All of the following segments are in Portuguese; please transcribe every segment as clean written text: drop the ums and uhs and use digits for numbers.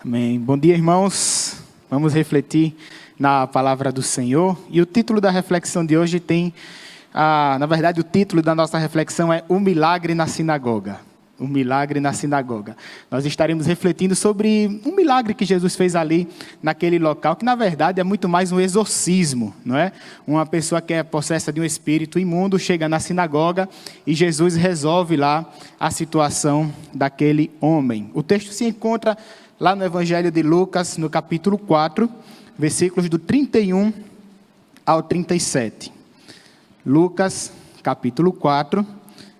Amém. Bom dia, irmãos. Vamos refletir na palavra do Senhor. E o título da reflexão de hoje na verdade, o título da nossa reflexão é O Milagre na Sinagoga. O milagre na sinagoga. Nós estaremos refletindo sobre um milagre que Jesus fez ali, naquele local, que na verdade é muito mais um exorcismo, não é? Uma pessoa que é possessa de um espírito imundo chega na sinagoga e Jesus resolve lá a situação daquele homem. O texto se encontra lá no Evangelho de Lucas, no capítulo 4, versículos do 31 ao 37. Lucas, capítulo 4,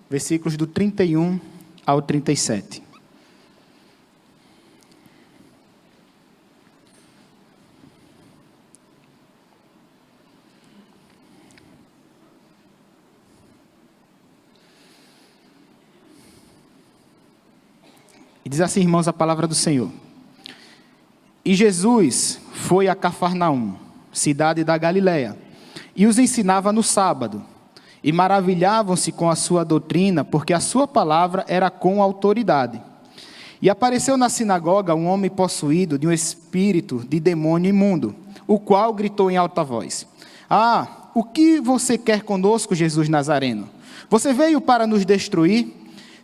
versículos do 31 ao 37. E diz assim, irmãos, a palavra do Senhor. E Jesus foi a Cafarnaum, cidade da Galileia, e os ensinava no sábado. E maravilhavam-se com a sua doutrina, porque a sua palavra era com autoridade. E apareceu na sinagoga um homem possuído de um espírito de demônio imundo, o qual gritou em alta voz: o que você quer conosco, Jesus Nazareno? Você veio para nos destruir?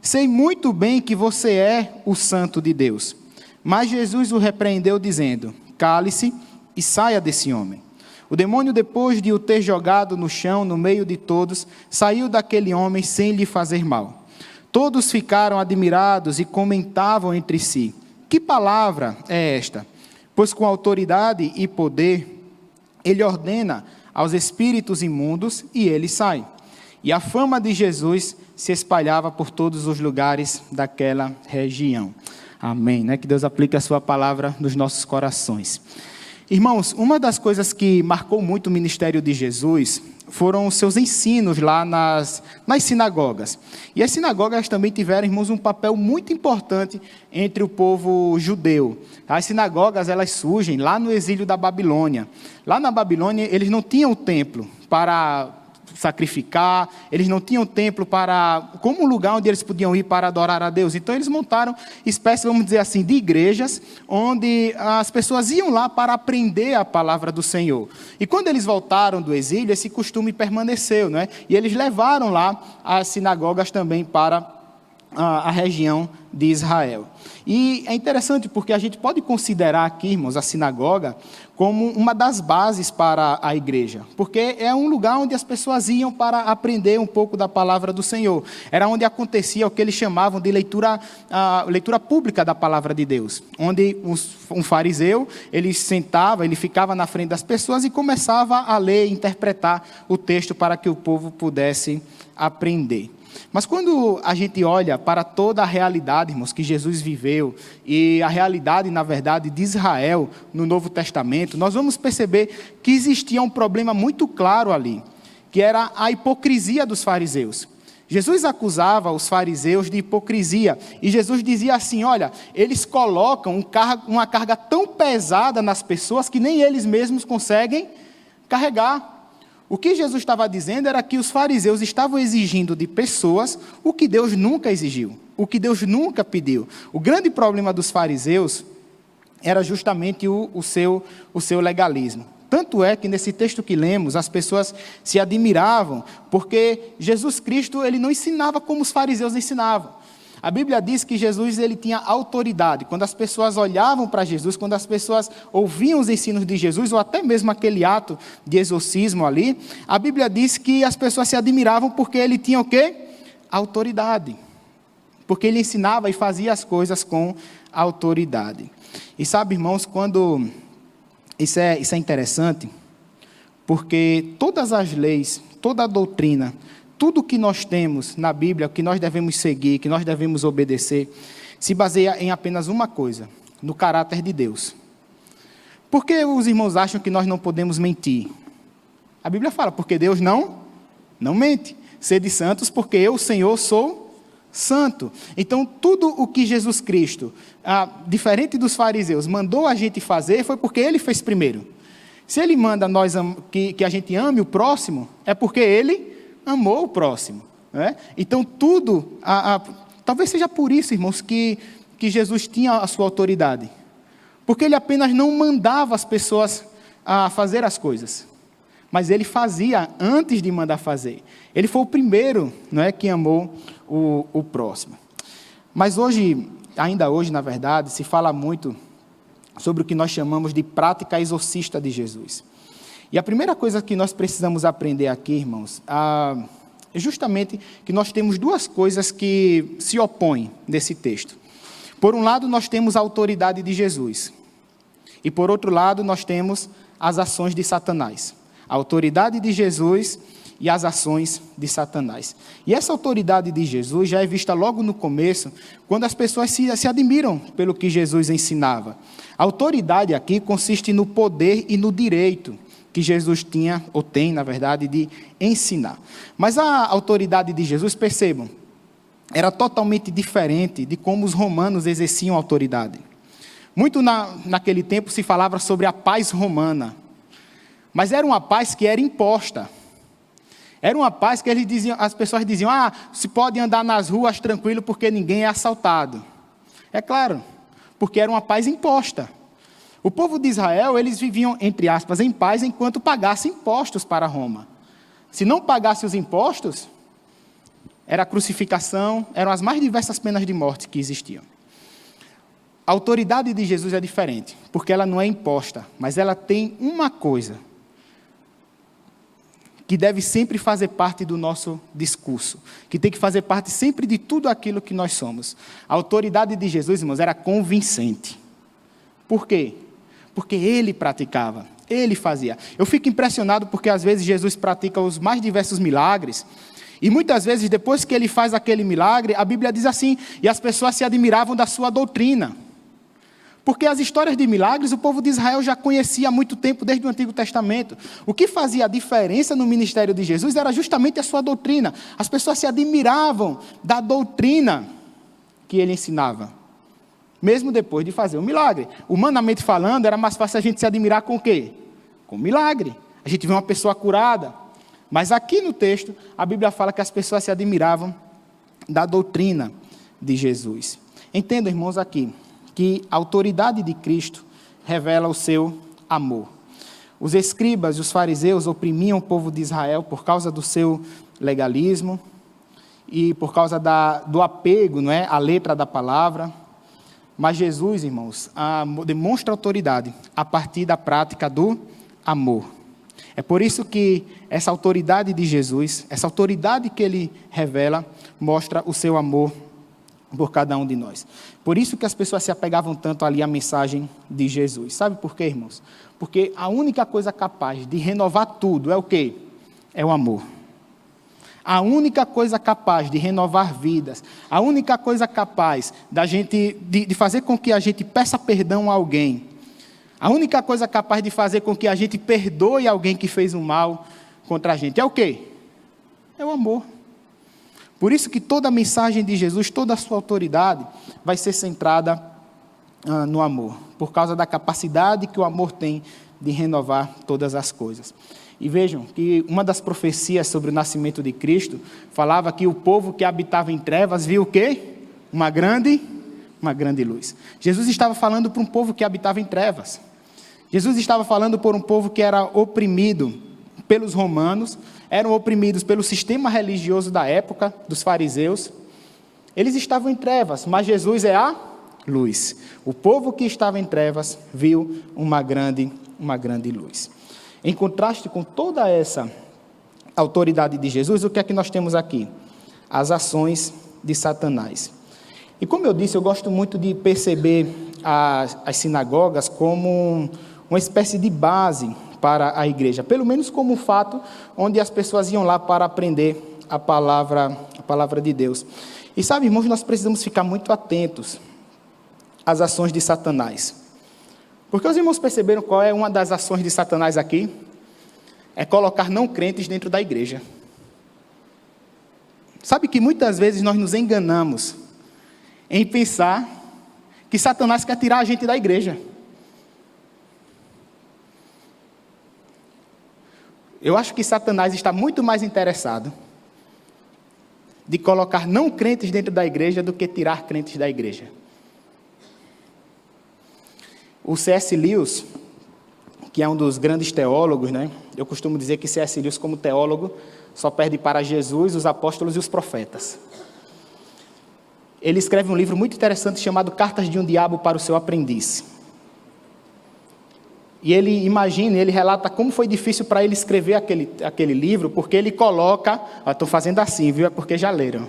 Sei muito bem que você é o Santo de Deus. Mas Jesus o repreendeu, dizendo: cale-se e saia desse homem. O demônio, depois de o ter jogado no chão, no meio de todos, saiu daquele homem sem lhe fazer mal. Todos ficaram admirados e comentavam entre si: que palavra é esta? Pois com autoridade e poder, ele ordena aos espíritos imundos e eles saem. E a fama de Jesus se espalhava por todos os lugares daquela região. Amém, né? Que Deus aplique a sua palavra nos nossos corações. Irmãos, uma das coisas que marcou muito o ministério de Jesus foram os seus ensinos lá nas sinagogas. E as sinagogas também tiveram, irmãos, um papel muito importante entre o povo judeu. As sinagogas, elas surgem lá no exílio da Babilônia. Lá na Babilônia, eles não tinham templo para sacrificar, eles não tinham templo como um lugar onde eles podiam ir para adorar a Deus. Então eles montaram espécies, vamos dizer assim, de igrejas, onde as pessoas iam lá para aprender a palavra do Senhor. E quando eles voltaram do exílio, esse costume permaneceu, não é? E eles levaram lá as sinagogas também para a região de Israel. E é interessante porque a gente pode considerar aqui, irmãos, a sinagoga como uma das bases para a igreja, porque é um lugar onde as pessoas iam para aprender um pouco da palavra do Senhor. Era onde acontecia o que eles chamavam de leitura pública da palavra de Deus, onde um fariseu, ele sentava, ele ficava na frente das pessoas e começava a ler e interpretar o texto para que o povo pudesse aprender. Mas quando a gente olha para toda a realidade, irmãos, que Jesus viveu, e a realidade, na verdade, de Israel no Novo Testamento, nós vamos perceber que existia um problema muito claro ali, que era a hipocrisia dos fariseus. Jesus acusava os fariseus de hipocrisia, e Jesus dizia assim: olha, eles colocam uma carga tão pesada nas pessoas que nem eles mesmos conseguem carregar. O que Jesus estava dizendo era que os fariseus estavam exigindo de pessoas o que Deus nunca exigiu, o que Deus nunca pediu. O grande problema dos fariseus era justamente o seu legalismo. Tanto é que nesse texto que lemos, as pessoas se admiravam, porque Jesus Cristo, ele não ensinava como os fariseus ensinavam. A Bíblia diz que Jesus, ele tinha autoridade. Quando as pessoas olhavam para Jesus, quando as pessoas ouviam os ensinos de Jesus, ou até mesmo aquele ato de exorcismo ali, a Bíblia diz que as pessoas se admiravam porque ele tinha o quê? Autoridade. Porque ele ensinava e fazia as coisas com autoridade. E sabe, irmãos, quando isso é interessante, porque todas as leis, toda a doutrina, tudo que nós temos na Bíblia, que nós devemos seguir, que nós devemos obedecer, se baseia em apenas uma coisa: no caráter de Deus. Por que os irmãos acham que nós não podemos mentir? A Bíblia fala, porque Deus não mente. Sede santos, porque eu, Senhor, sou santo. Então, tudo o que Jesus Cristo, diferente dos fariseus, mandou a gente fazer, foi porque Ele fez primeiro. Se Ele manda que a gente ame o próximo, é porque Ele amou o próximo, né? Então talvez seja por isso, irmãos, que Jesus tinha a sua autoridade, Porque ele apenas não mandava as pessoas a fazer as coisas, mas ele fazia antes de mandar fazer. Ele foi o primeiro, não é, que amou o próximo. Mas hoje, ainda hoje, na verdade, se fala muito sobre o que nós chamamos de prática exorcista de Jesus. E a primeira coisa que nós precisamos aprender aqui, irmãos, é justamente que nós temos duas coisas que se opõem nesse texto. Por um lado, nós temos a autoridade de Jesus. E por outro lado, nós temos as ações de Satanás. A autoridade de Jesus e as ações de Satanás. E essa autoridade de Jesus já é vista logo no começo, quando as pessoas se admiram pelo que Jesus ensinava. A autoridade aqui consiste no poder e no direito que Jesus tinha, ou tem, na verdade, de ensinar. Mas a autoridade de Jesus, percebam, era totalmente diferente de como os romanos exerciam autoridade. Muito naquele tempo se falava sobre a paz romana, mas era uma paz que era imposta. Era uma paz que as pessoas diziam, se pode andar nas ruas tranquilo porque ninguém é assaltado. É claro, porque era uma paz imposta. O povo de Israel, eles viviam, entre aspas, em paz enquanto pagassem impostos para Roma. Se não pagasse os impostos, era a crucificação, eram as mais diversas penas de morte que existiam. A autoridade de Jesus é diferente, porque ela não é imposta, mas ela tem uma coisa que deve sempre fazer parte do nosso discurso, que tem que fazer parte sempre de tudo aquilo que nós somos. A autoridade de Jesus, irmãos, era convincente. Por quê? Porque ele praticava, ele fazia. Eu fico impressionado porque às vezes Jesus pratica os mais diversos milagres, e muitas vezes depois que ele faz aquele milagre, a Bíblia diz assim, e as pessoas se admiravam da sua doutrina. Porque as histórias de milagres o povo de Israel já conhecia há muito tempo, desde o Antigo Testamento. O que fazia a diferença no ministério de Jesus era justamente a sua doutrina. As pessoas se admiravam da doutrina que ele ensinava, mesmo depois de fazer o milagre. Humanamente falando, era mais fácil a gente se admirar com o quê? Com o milagre. A gente vê uma pessoa curada. Mas aqui no texto, a Bíblia fala que as pessoas se admiravam da doutrina de Jesus. Entendam, irmãos, aqui, que a autoridade de Cristo revela o seu amor. Os escribas e os fariseus oprimiam o povo de Israel por causa do seu legalismo e por causa do apego, não é, à letra da palavra. Mas Jesus, irmãos, demonstra autoridade a partir da prática do amor. É por isso que essa autoridade de Jesus, essa autoridade que ele revela, mostra o seu amor por cada um de nós. Por isso que as pessoas se apegavam tanto ali à mensagem de Jesus. Sabe por quê, irmãos? Porque a única coisa capaz de renovar tudo é o quê? É o amor. A única coisa capaz de renovar vidas, a única coisa capaz de fazer com que a gente peça perdão a alguém, a única coisa capaz de fazer com que a gente perdoe alguém que fez um mal contra a gente, é o quê? É o amor. Por isso que toda a mensagem de Jesus, toda a sua autoridade, vai ser centrada no amor, por causa da capacidade que o amor tem de renovar todas as coisas. E vejam que uma das profecias sobre o nascimento de Cristo falava que o povo que habitava em trevas viu o quê? Uma grande luz. Jesus estava falando para um povo que habitava em trevas. Jesus estava falando por um povo que era oprimido pelos romanos, eram oprimidos pelo sistema religioso da época, dos fariseus. Eles estavam em trevas, mas Jesus é a luz. O povo que estava em trevas viu uma grande luz. Em contraste com toda essa autoridade de Jesus, o que é que nós temos aqui? As ações de Satanás. E como eu disse, eu gosto muito de perceber as sinagogas como uma espécie de base para a igreja, pelo menos como um fato onde as pessoas iam lá para aprender a palavra de Deus. E sabe, irmãos, nós precisamos ficar muito atentos às ações de Satanás. Porque os irmãos perceberam qual é uma das ações de Satanás aqui? É colocar não crentes dentro da igreja. Sabe que muitas vezes nós nos enganamos em pensar que Satanás quer tirar a gente da igreja. Eu acho que Satanás está muito mais interessado de colocar não crentes dentro da igreja do que tirar crentes da igreja. O C.S. Lewis, que é um dos grandes teólogos, né? Eu costumo dizer que C.S. Lewis, como teólogo, só perde para Jesus, os apóstolos e os profetas. Ele escreve um livro muito interessante chamado Cartas de um Diabo para o Seu Aprendiz. E ele relata como foi difícil para ele escrever aquele livro, porque ele coloca, estou fazendo assim, viu? É porque já leram.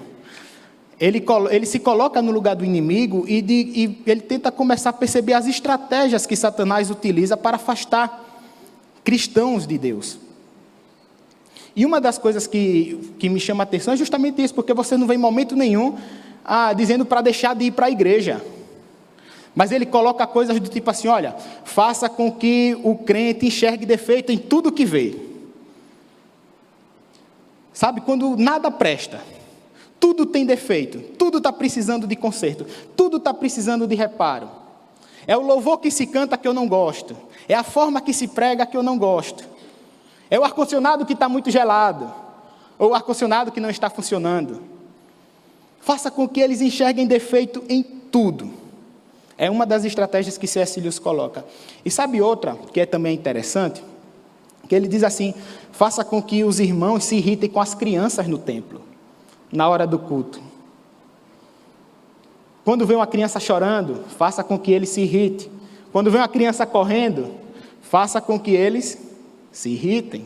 Ele se coloca no lugar do inimigo e ele tenta começar a perceber as estratégias que Satanás utiliza para afastar cristãos de Deus. E uma das coisas que me chama a atenção é justamente isso, porque você não vê em momento nenhum dizendo para deixar de ir para a igreja. Mas ele coloca coisas do tipo assim, olha, faça com que o crente enxergue defeito em tudo que vê. Sabe, quando nada presta, tudo tem defeito, tudo está precisando de conserto, tudo está precisando de reparo. É o louvor que se canta que eu não gosto, é a forma que se prega que eu não gosto, é o ar-condicionado que está muito gelado, ou o ar-condicionado que não está funcionando. Faça com que eles enxerguem defeito em tudo. É uma das estratégias que C.S. Lewis coloca. E sabe outra, que é também interessante? Que ele diz assim, faça com que os irmãos se irritem com as crianças no templo, na hora do culto. Quando vê uma criança chorando, faça com que ele se irrite. Quando vê uma criança correndo, faça com que eles se irritem.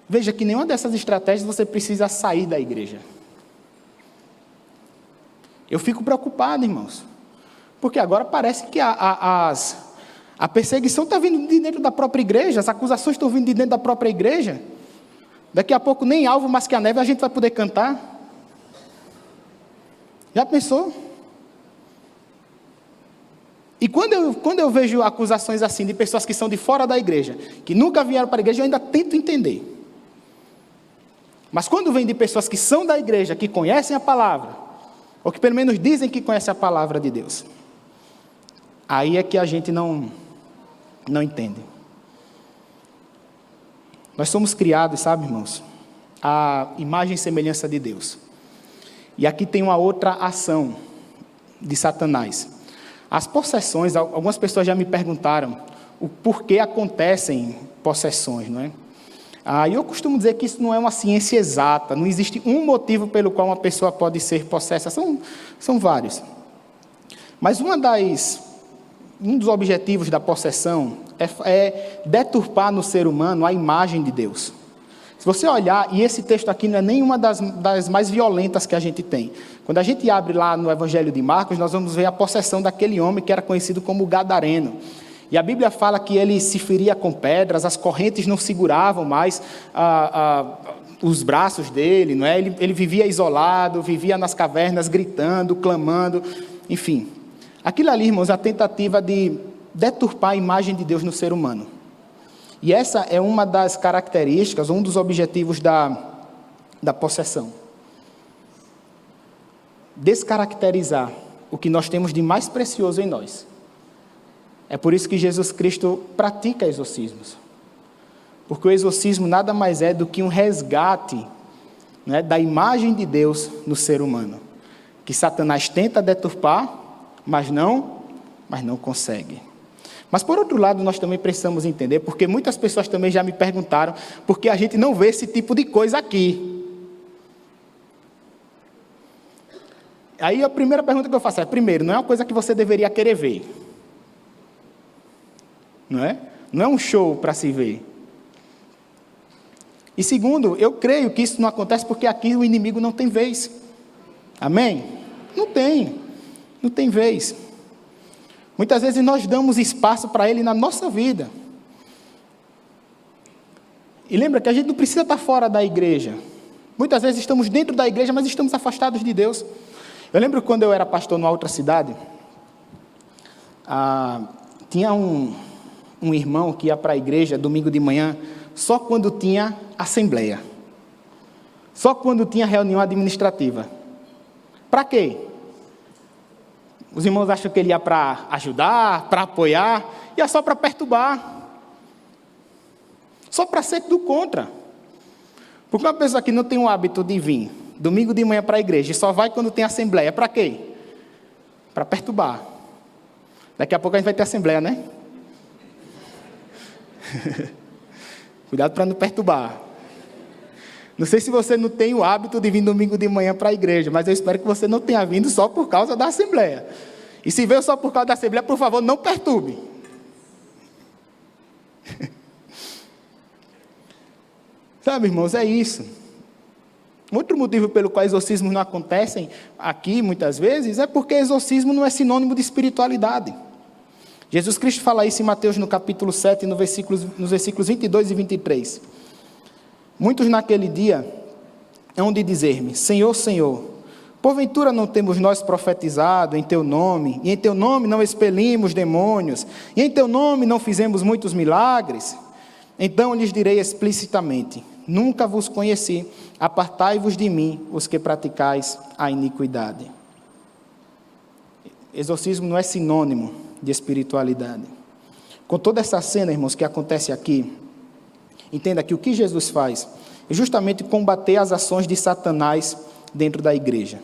Veja que nenhuma dessas estratégias você precisa sair da igreja. Eu fico preocupado, irmãos, porque agora parece que a perseguição está vindo de dentro da própria igreja, as acusações estão vindo de dentro da própria igreja. Daqui a pouco nem alvo mais que a neve a gente vai poder cantar. Já pensou? E quando eu vejo acusações assim de pessoas que são de fora da igreja, que nunca vieram para a igreja, eu ainda tento entender. Mas quando vem de pessoas que são da igreja, que conhecem a palavra, ou que pelo menos dizem que conhecem a palavra de Deus, aí é que a gente não entende. Nós somos criados, sabe, irmãos, à imagem e semelhança de Deus. E aqui tem uma outra ação de Satanás. As possessões, algumas pessoas já me perguntaram o porquê acontecem possessões, não é? E eu costumo dizer que isso não é uma ciência exata, não existe um motivo pelo qual uma pessoa pode ser possessa, são vários. Mas um dos objetivos da possessão é deturpar no ser humano a imagem de Deus. Se você olhar, e esse texto aqui não é nenhuma das mais violentas que a gente tem. Quando a gente abre lá no Evangelho de Marcos, nós vamos ver a possessão daquele homem que era conhecido como Gadareno. E a Bíblia fala que ele se feria com pedras, as correntes não seguravam mais os braços dele, não é? Ele vivia isolado, vivia nas cavernas, gritando, clamando, enfim. Aquilo ali, irmãos, é a tentativa de deturpar a imagem de Deus no ser humano. E essa é uma das características, um dos objetivos da possessão. Descaracterizar o que nós temos de mais precioso em nós. É por isso que Jesus Cristo pratica exorcismos. Porque o exorcismo nada mais é do que um resgate, né, da imagem de Deus no ser humano. Que Satanás tenta deturpar, mas não consegue. Mas por outro lado, nós também precisamos entender, porque muitas pessoas também já me perguntaram, por que a gente não vê esse tipo de coisa aqui? Aí a primeira pergunta que eu faço é, primeiro, não é uma coisa que você deveria querer ver. Não é? Não é um show para se ver. E segundo, eu creio que isso não acontece porque aqui o inimigo não tem vez. Amém? Não tem vez. Muitas vezes nós damos espaço para ele na nossa vida. E lembra que a gente não precisa estar fora da igreja. Muitas vezes estamos dentro da igreja, mas estamos afastados de Deus. Eu lembro quando eu era pastor numa outra cidade, tinha um irmão que ia para a igreja domingo de manhã só quando tinha assembleia. Só quando tinha reunião administrativa. Para quê? Os irmãos acham que ele ia para ajudar, para apoiar, ia só para perturbar. Só para ser do contra. Porque uma pessoa que não tem o hábito de vir domingo de manhã para a igreja e só vai quando tem assembleia, para quê? Para perturbar. Daqui a pouco a gente vai ter assembleia, né? Cuidado para não perturbar. Não sei se você não tem o hábito de vir domingo de manhã para a igreja, mas eu espero que você não tenha vindo só por causa da assembleia. E se veio só por causa da assembleia, por favor, não perturbe. Sabe, irmãos, é isso. Outro motivo pelo qual exorcismos não acontecem aqui, muitas vezes, é porque exorcismo não é sinônimo de espiritualidade. Jesus Cristo fala isso em Mateus, no capítulo 7, nos versículos 22 e 23. Muitos naquele dia hão de dizer-me: Senhor, Senhor, porventura não temos nós profetizado em Teu nome, e em Teu nome não expelimos demônios, e em Teu nome não fizemos muitos milagres? Então lhes direi explicitamente: nunca vos conheci, apartai-vos de mim, os que praticais a iniquidade. Exorcismo não é sinônimo de espiritualidade. Com toda essa cena, irmãos, que acontece aqui, entenda que o que Jesus faz é justamente combater as ações de Satanás dentro da igreja.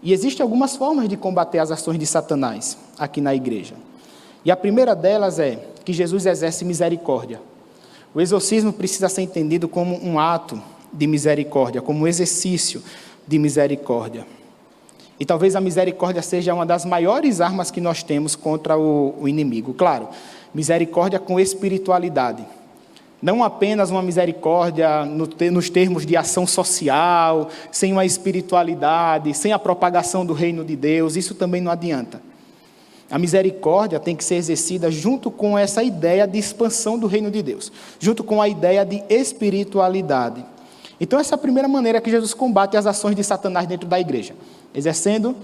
E existem algumas formas de combater as ações de Satanás aqui na igreja. E a primeira delas é que Jesus exerce misericórdia. O exorcismo precisa ser entendido como um ato de misericórdia, como um exercício de misericórdia. E talvez a misericórdia seja uma das maiores armas que nós temos contra o inimigo. Claro, misericórdia com espiritualidade. Não apenas uma misericórdia nos termos de ação social, sem uma espiritualidade, sem a propagação do reino de Deus, isso também não adianta. A misericórdia tem que ser exercida junto com essa ideia de expansão do reino de Deus, junto com a ideia de espiritualidade. Então essa é a primeira maneira que Jesus combate as ações de Satanás dentro da igreja, exercendo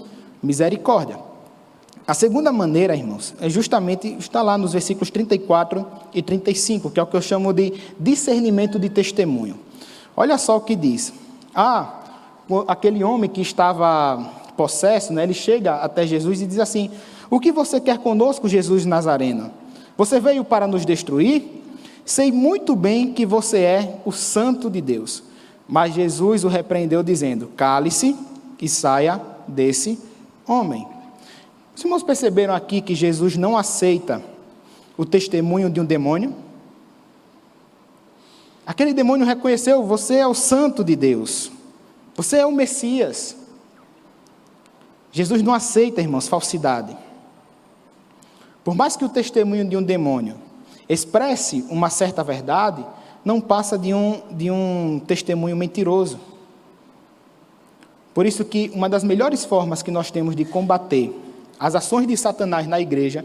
misericórdia. A segunda maneira, irmãos, é justamente, está lá nos versículos 34 e 35, que é o que eu chamo de discernimento de testemunho. Olha só o que diz. Aquele homem que estava possesso, né, ele chega até Jesus e diz assim: o que você quer conosco, Jesus Nazareno? Você veio para nos destruir? Sei muito bem que você é o Santo de Deus. Mas Jesus o repreendeu dizendo: cale-se e saia desse homem. Os irmãos perceberam aqui que Jesus não aceita o testemunho de um demônio? Aquele demônio reconheceu: você é o Santo de Deus, você é o Messias. Jesus não aceita, irmãos, falsidade. Por mais que o testemunho de um demônio expresse uma certa verdade, não passa de um testemunho mentiroso. Por isso que uma das melhores formas que nós temos de combater as ações de Satanás na igreja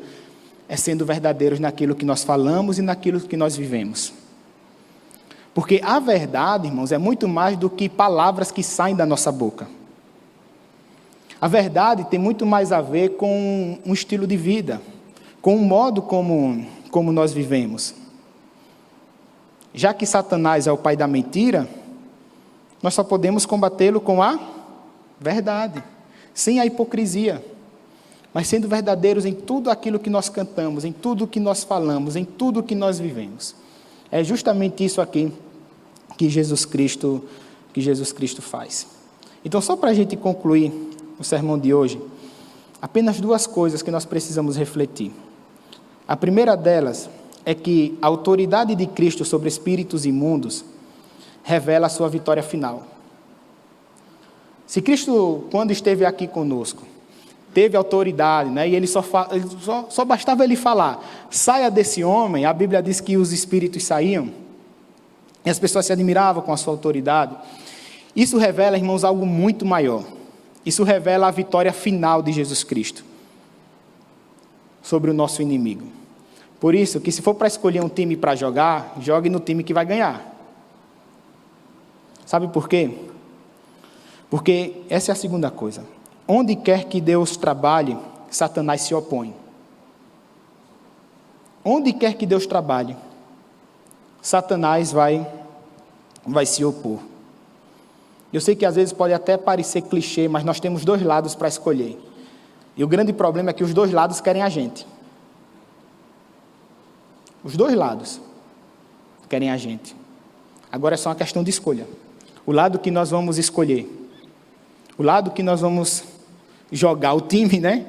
é sendo verdadeiros naquilo que nós falamos e naquilo que nós vivemos. Porque a verdade, irmãos, é muito mais do que palavras que saem da nossa boca. A verdade tem muito mais a ver com um estilo de vida, com o modo como nós vivemos. Já que Satanás é o pai da mentira, nós só podemos combatê-lo com a verdade, sem a hipocrisia, mas sendo verdadeiros em tudo aquilo que nós cantamos, em tudo que nós falamos, em tudo que nós vivemos. É justamente isso aqui que Jesus Cristo faz. Então, só para a gente concluir o sermão de hoje, apenas duas coisas que nós precisamos refletir. A primeira delas é que a autoridade de Cristo sobre espíritos imundos revela a sua vitória final. Se Cristo, quando esteve aqui conosco, teve autoridade, né, e ele só bastava ele falar: saia desse homem, a Bíblia diz que os espíritos saíam, e as pessoas se admiravam com a sua autoridade. Isso revela, irmãos, algo muito maior. Isso revela a vitória final de Jesus Cristo sobre o nosso inimigo. Por isso, que se for para escolher um time para jogar, jogue no time que vai ganhar. Sabe por quê? Porque essa é a segunda coisa. Onde quer que Deus trabalhe, Satanás se opõe. Onde quer que Deus trabalhe, Satanás vai se opor. Eu sei que às vezes pode até parecer clichê, mas nós temos dois lados para escolher. E o grande problema é que os dois lados querem a gente. Os dois lados querem a gente. Agora é só uma questão de escolha. O lado que nós vamos escolher. O lado que nós vamos jogar, o time, né,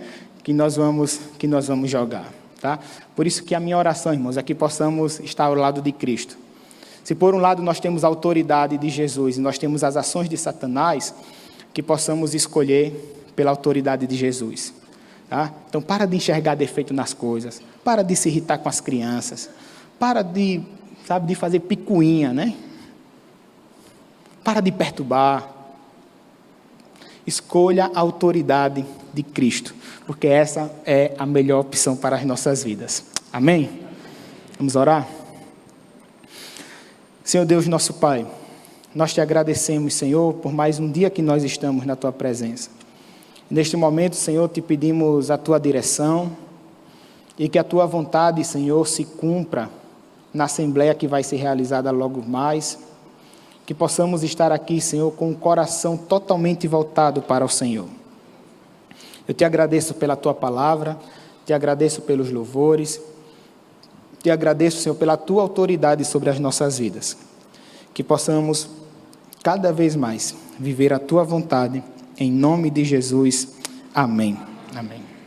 que nós vamos jogar, tá? Por isso que a minha oração, irmãos, é que possamos estar ao lado de Cristo. Se por um lado nós temos a autoridade de Jesus e nós temos as ações de Satanás, que possamos escolher pela autoridade de Jesus. Tá? Então, para de enxergar defeito nas coisas, para de se irritar com as crianças, para de fazer picuinha, né? Para de perturbar. Escolha a autoridade de Cristo, porque essa é a melhor opção para as nossas vidas. Amém? Vamos orar? Senhor Deus, nosso Pai, nós te agradecemos, Senhor, por mais um dia que nós estamos na Tua presença. Neste momento, Senhor, te pedimos a Tua direção e que a Tua vontade, Senhor, se cumpra na assembleia que vai ser realizada logo mais. Que possamos estar aqui, Senhor, com o coração totalmente voltado para o Senhor. Eu te agradeço pela Tua palavra, te agradeço pelos louvores, te agradeço, Senhor, pela Tua autoridade sobre as nossas vidas. Que possamos, cada vez mais, viver a Tua vontade, em nome de Jesus. Amém. Amém.